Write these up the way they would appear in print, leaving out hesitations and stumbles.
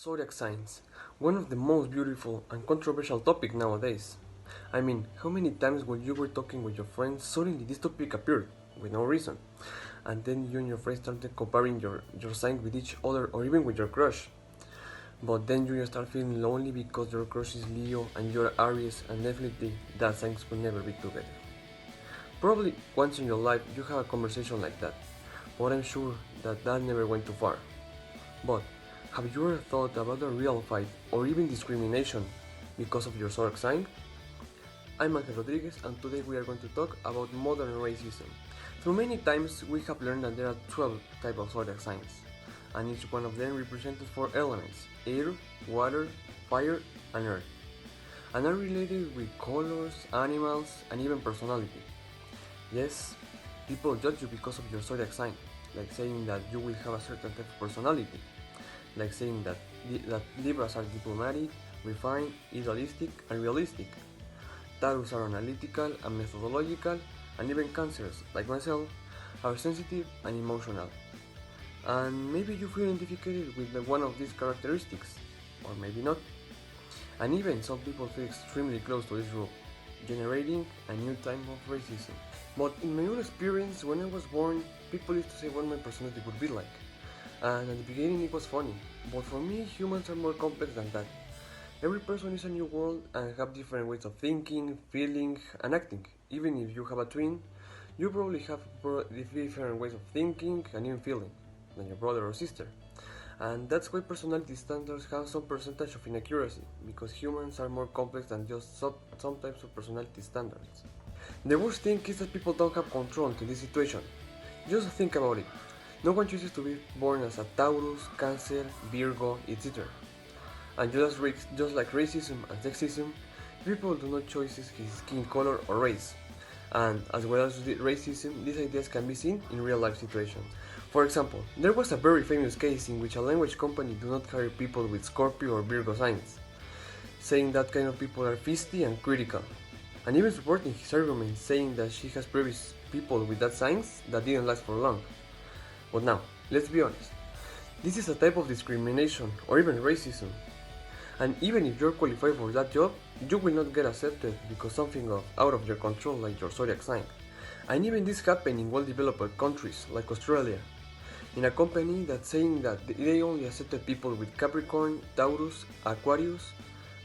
Zodiac signs, one of the most beautiful and controversial topics nowadays. I mean, how many times when you were talking with your friends, suddenly this topic appeared, with no reason, and then you and your friends started comparing your sign with each other or even with your crush. But then you start feeling lonely because your crush is Leo and you're Aries, and definitely that signs could never be together. Probably once in your life you have a conversation like that, but I'm sure that never went too far. But have you ever thought about a real fight or even discrimination because of your zodiac sign? I'm Ángel Rodriguez, and today we are going to talk about modern racism. Through many times we have learned that there are 12 types of zodiac signs, and each one of them represented 4 elements: air, water, fire, and earth, and are related with colors, animals, and even personality. Yes, people judge you because of your zodiac sign, like saying that you will have a certain type of personality, like saying that Libras are diplomatic, refined, idealistic, and realistic. Taurus are analytical and methodological, and even Cancers, like myself, are sensitive and emotional. And maybe you feel identified with one of these characteristics, or maybe not. And even some people feel extremely close to this group, generating a new type of racism. But in my own experience, when I was born, people used to say what my personality would be like. And at the beginning it was funny, but for me humans are more complex than that. Every person is a new world and have different ways of thinking, feeling, and acting. Even if you have a twin, you probably have different ways of thinking and even feeling than your brother or sister. And that's why personality standards have some percentage of inaccuracy, because humans are more complex than just some types of personality standards. The worst thing is that people don't have control into this situation. Just think about it. No one chooses to be born as a Taurus, Cancer, Virgo, etc. And just like racism and sexism, people do not choose his skin color or race. And as well as racism, these ideas can be seen in real life situations. For example, there was a very famous case in which a language company do not hire people with Scorpio or Virgo signs, saying that kind of people are feisty and critical, and even supporting his argument, saying that she has previous people with that signs that didn't last for long. But now, let's be honest, this is a type of discrimination or even racism. And even if you're qualified for that job, you will not get accepted because something out of your control, like your zodiac sign. And even this happens in well-developed countries like Australia, in a company that's saying that they only accepted people with Capricorn, Taurus, Aquarius,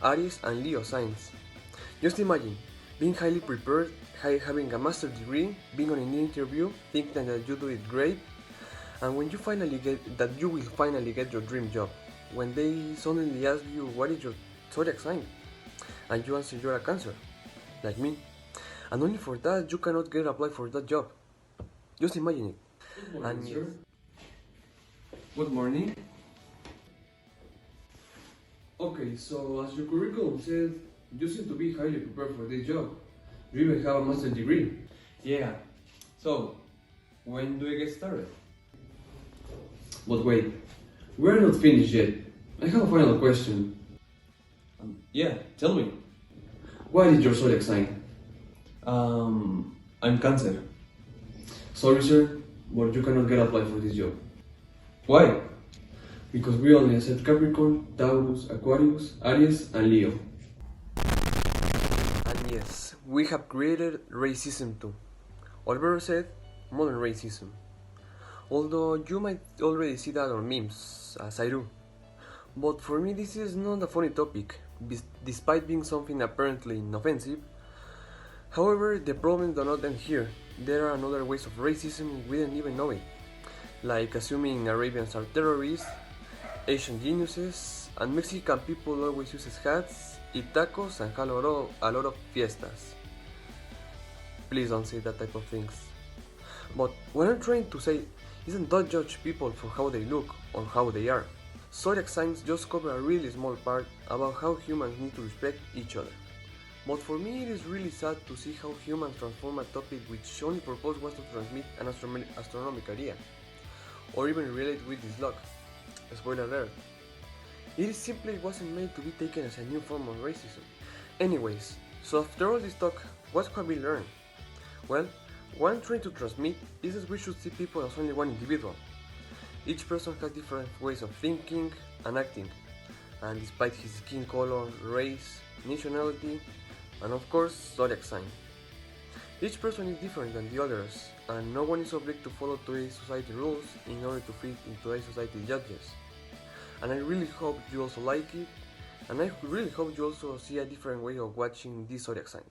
Aries, and Leo signs. Just imagine being highly prepared, having a master's degree, being on an interview, thinking that you do it great, and when you will finally get your dream job, when they suddenly ask you what is your zodiac sign, and you answer you're a Cancer, like me, and only for that you cannot get applied for that job. Just imagine it. Good morning, And sir. good morning. Okay, so as your curriculum says, you seem to be highly prepared for this job. You even have a master's degree. Yeah. So, when do I get started? But wait, we're not finished yet. I have a final question. Yeah, tell me. What is your zodiac sign? I'm Cancer. Sorry, sir, but you cannot get applied for this job. Why? Because we only accept Capricorn, Taurus, Aquarius, Aries, and Leo. And yes, we have created racism too. Or better said, modern racism. Although you might already see that on memes, as I do. But for me this is not a funny topic, despite being something apparently inoffensive. However, the problems do not end here. There are other ways of racism we didn't even know it. Like assuming Arabians are terrorists, Asian geniuses, and Mexican people always use hats, eat tacos, and have a lot of fiestas. Please don't say that type of things. But what I'm trying to say isn't don't judge people for how they look or how they are. Zodiac signs just cover a really small part about how humans need to respect each other. But for me it is really sad to see how humans transform a topic which only purpose was to transmit an astronomical idea, or even relate with this luck. Spoiler alert. It simply wasn't made to be taken as a new form of racism. Anyways, so after all this talk, what have we learned? Well, what I'm trying to transmit is that we should see people as only one individual. Each person has different ways of thinking and acting, and despite his skin color, race, nationality, and of course, zodiac sign. Each person is different than the others, and no one is obliged to follow today's society rules in order to fit in today's society judges. And I really hope you also like it, and I really hope you also see a different way of watching these zodiac signs.